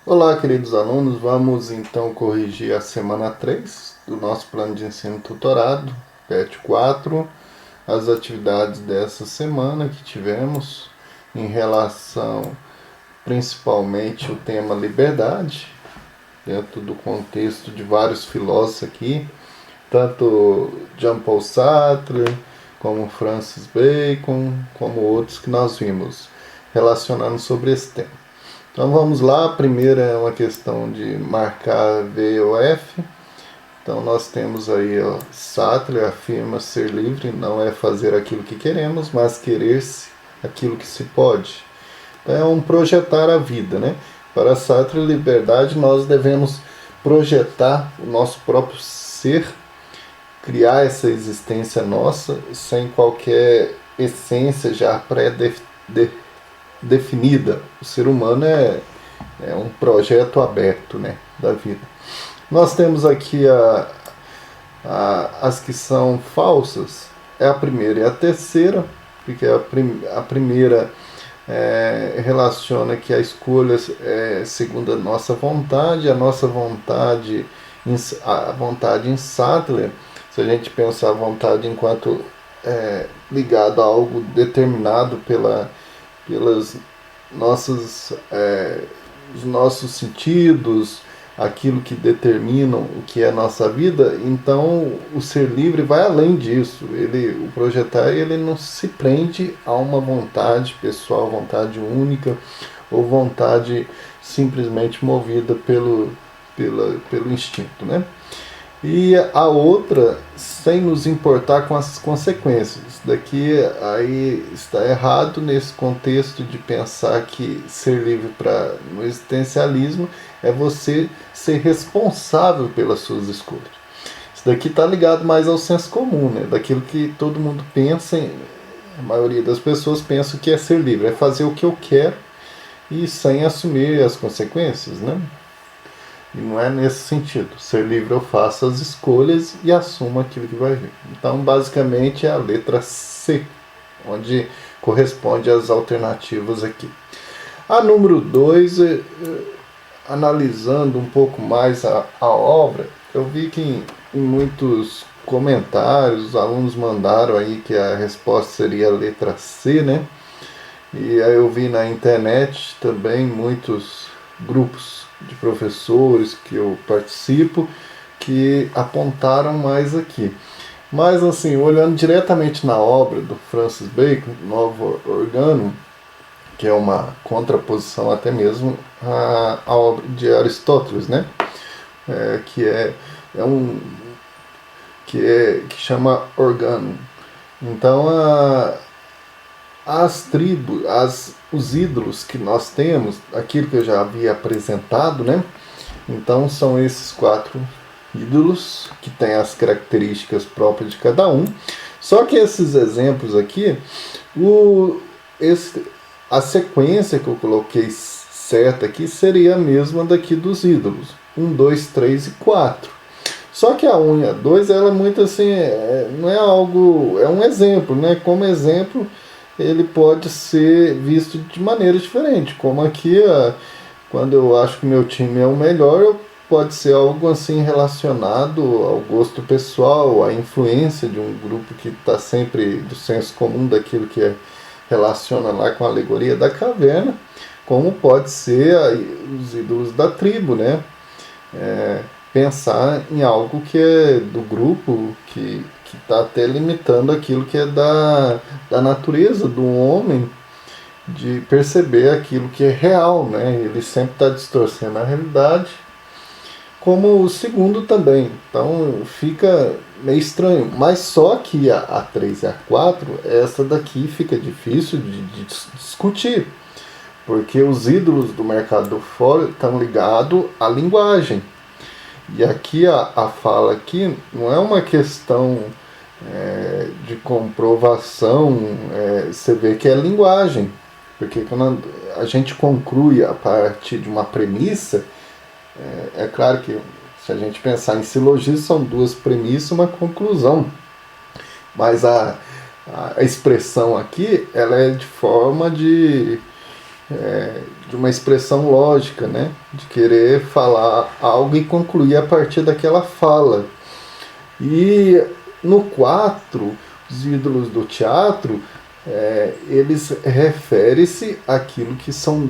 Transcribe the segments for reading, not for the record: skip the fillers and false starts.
Olá, queridos alunos, vamos então corrigir a semana 3 do nosso plano de ensino tutorado, PET 4, as atividades dessa semana que tivemos em relação principalmente ao tema liberdade, dentro do contexto de vários filósofos aqui, tanto Jean-Paul Sartre, como Francis Bacon, como outros que nós vimos relacionando sobre esse tema. Então vamos lá, a primeira é uma questão de marcar V ou F. Então nós temos aí, Sartre afirma ser livre não é fazer aquilo que queremos, mas querer-se aquilo que se pode. Então é um projetar a vida, né? Para Sartre, liberdade, nós devemos projetar o nosso próprio ser, criar essa existência nossa sem qualquer essência já pré-definida. O ser humano é um projeto aberto, né, da vida. Nós temos aqui as que são falsas, é a primeira e a terceira, porque a primeira relaciona que a escolha é segundo a nossa vontade, a vontade em Sattler, se a gente pensar a vontade enquanto ligado a algo determinado pelas nossas os nossos sentidos, aquilo que determinam o que é a nossa vida. Então o ser livre vai além disso. O projetar, ele não se prende a uma vontade pessoal, vontade única, ou vontade simplesmente movida pelo instinto, né? E a outra, sem nos importar com as consequências. Daqui aí está errado nesse contexto de pensar que ser livre no existencialismo é você ser responsável pelas suas escolhas. Isso daqui está ligado mais ao senso comum, né? Daquilo que todo mundo pensa, a maioria das pessoas pensa que é ser livre, é fazer o que eu quero e sem assumir as consequências, né? E não é nesse sentido. Ser livre, eu faço as escolhas e assumo aquilo que vai vir. Então, basicamente, é a letra C, onde corresponde às alternativas aqui. A número 2, analisando um pouco mais a obra, eu vi que em muitos comentários os alunos mandaram aí que a resposta seria a letra C, né? E aí eu vi na internet também muitos grupos de professores que eu participo que apontaram mais aqui. Mas assim, olhando diretamente na obra do Francis Bacon, Novo Organum, que é uma contraposição até mesmo à obra de Aristóteles, né? Que chama Organum. Então as tribos, os ídolos que nós temos, aquilo que eu já havia apresentado, né? Então são esses 4 ídolos que têm as características próprias de cada um. Só que esses exemplos aqui, a sequência que eu coloquei certa aqui seria a mesma daqui dos ídolos. 1, 2, 3 e 4. Só que a 1 e a 2, ela é muito assim, não é algo, é um exemplo, né? Como exemplo, ele pode ser visto de maneira diferente. Como aqui, quando eu acho que meu time é o melhor, pode ser algo assim relacionado ao gosto pessoal, à influência de um grupo que está sempre do senso comum daquilo que relaciona lá com a alegoria da caverna, como pode ser os ídolos da tribo, né? Pensar em algo que é do grupo, que está até limitando aquilo que é da natureza do homem, de perceber aquilo que é real, né? Ele sempre está distorcendo a realidade, como o segundo também. Então fica meio estranho. Mas só que a 3 e a 4, essa daqui fica difícil de discutir, porque os ídolos do mercado do fora estão ligados à linguagem. E aqui a fala aqui não é uma questão de comprovação, você vê que é linguagem, porque quando a gente conclui a partir de uma premissa, é claro que se a gente pensar em silogismo, são 2 premissas e uma conclusão, mas a expressão aqui, ela é de forma de de uma expressão lógica, né? De querer falar algo e concluir a partir daquela fala. E no 4, os ídolos do teatro, eles referem-se àquilo que são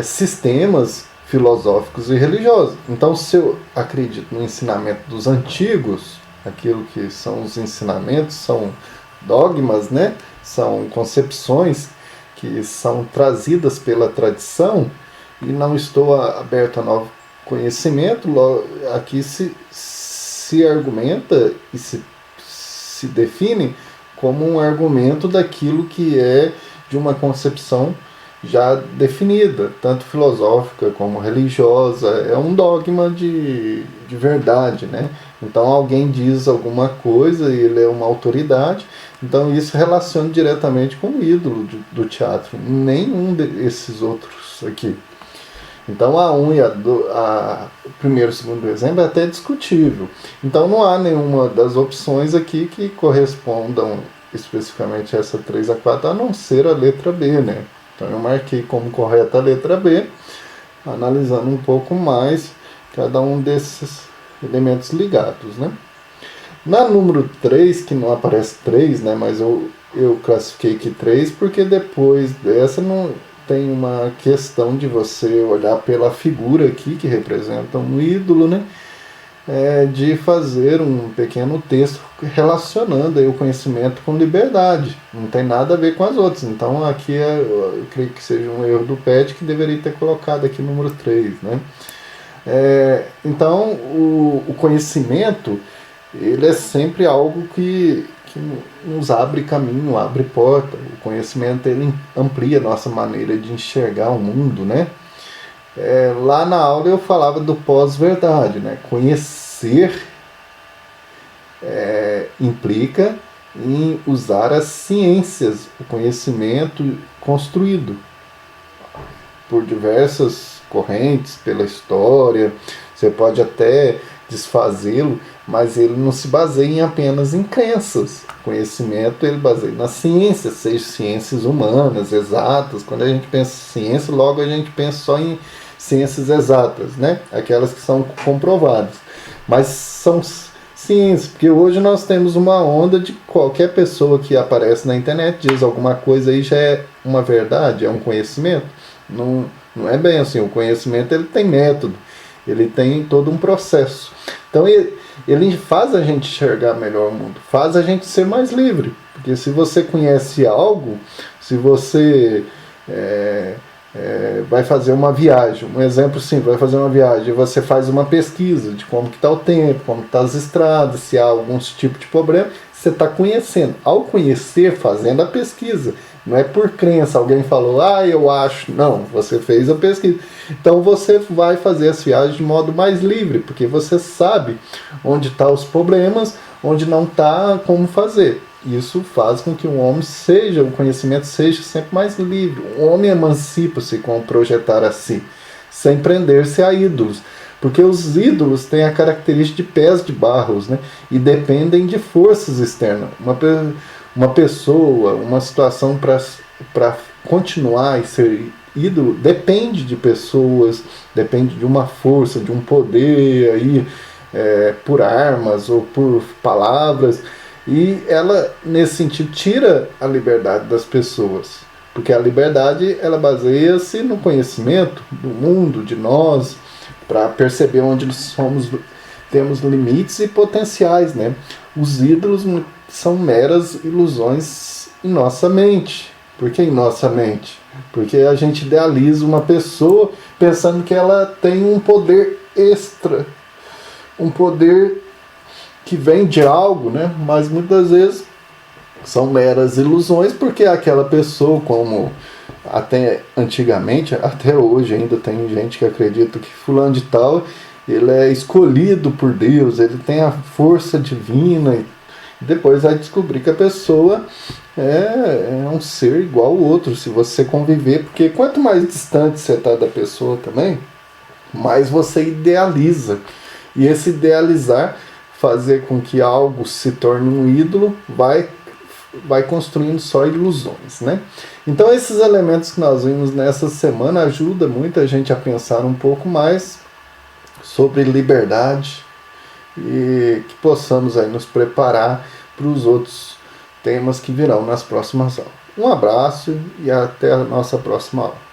sistemas filosóficos e religiosos. Então, se eu acredito no ensinamento dos antigos, aquilo que são os ensinamentos, são dogmas, né? São concepções que são trazidas pela tradição, e não estou aberto a novo conhecimento, aqui se argumenta e se define como um argumento daquilo que é de uma concepção já definida, tanto filosófica como religiosa. É um dogma de verdade, né? Então alguém diz alguma coisa e ele é uma autoridade, então isso relaciona diretamente com o ídolo do teatro, nenhum desses outros aqui. Então o primeiro e o segundo exemplo é até discutível. Então não há nenhuma das opções aqui que correspondam especificamente a essa 3 a 4, a não ser a letra B, né? Então eu marquei como correta a letra B, analisando um pouco mais cada um desses elementos ligados, né? Na número 3, que não aparece 3, né? Mas eu classifiquei que 3 porque depois dessa não tem uma questão de você olhar pela figura aqui que representa um ídolo, né? De fazer um pequeno texto relacionando aí o conhecimento com liberdade. Não tem nada a ver com as outras. Então aqui eu creio que seja um erro do PET, que deveria ter colocado aqui número 3, né? Então o conhecimento, ele é sempre algo que nos abre caminho, abre porta. O conhecimento, ele amplia a nossa maneira de enxergar o mundo, né? Lá na aula eu falava do pós-verdade, né? Conhecer implica em usar as ciências, o conhecimento construído por diversas correntes, pela história. Você pode até desfazê-lo, mas ele não se baseia apenas em crenças. O conhecimento, ele baseia nas ciências, seja ciências humanas, exatas. Quando a gente pensa em ciência, logo a gente pensa só em ciências exatas, né? Aquelas que são comprovadas. Mas são ciências, porque hoje nós temos uma onda de qualquer pessoa que aparece na internet, diz alguma coisa aí, já é uma verdade, é um conhecimento. Não é bem assim. O conhecimento, ele tem método, ele tem todo um processo. Então ele faz a gente enxergar melhor o mundo, faz a gente ser mais livre. Porque se você conhece algo, se você vai fazer uma viagem, um exemplo simples, vai fazer uma viagem, você faz uma pesquisa de como que está o tempo, como que estão as estradas, se há algum tipo de problema, você está conhecendo. Ao conhecer, fazendo a pesquisa, não é por crença, alguém falou, eu acho, não, você fez a pesquisa. Então você vai fazer as viagens de modo mais livre, porque você sabe onde estão os problemas, onde não está, como fazer. Isso faz com que o conhecimento seja sempre mais livre. O homem emancipa-se com projetar a si, sem prender-se a ídolos. Porque os ídolos têm a característica de pés de barros, né? E dependem de forças externas. Uma pessoa, uma situação para continuar e ser ídolo, depende de pessoas, depende de uma força, de um poder, aí, por armas ou por palavras. E ela, nesse sentido, tira a liberdade das pessoas. Porque a liberdade, ela baseia-se no conhecimento do mundo, de nós, para perceber onde temos limites e potenciais, né? Os ídolos são meras ilusões em nossa mente. Por que em nossa mente? Porque a gente idealiza uma pessoa pensando que ela tem um poder extra, um poder que vem de algo, né? Mas muitas vezes são meras ilusões, porque aquela pessoa, como até antigamente, até hoje ainda tem gente que acredita que fulano de tal, ele é escolhido por Deus, ele tem a força divina, e depois vai descobrir que a pessoa é um ser igual ao outro, se você conviver, porque quanto mais distante você está da pessoa também, mais você idealiza. E esse idealizar, fazer com que algo se torne um ídolo, vai vai construindo só ilusões, né? Então esses elementos que nós vimos nessa semana ajudam muita gente a pensar um pouco mais sobre liberdade e que possamos aí nos preparar para os outros temas que virão nas próximas aulas. Um abraço e até a nossa próxima aula.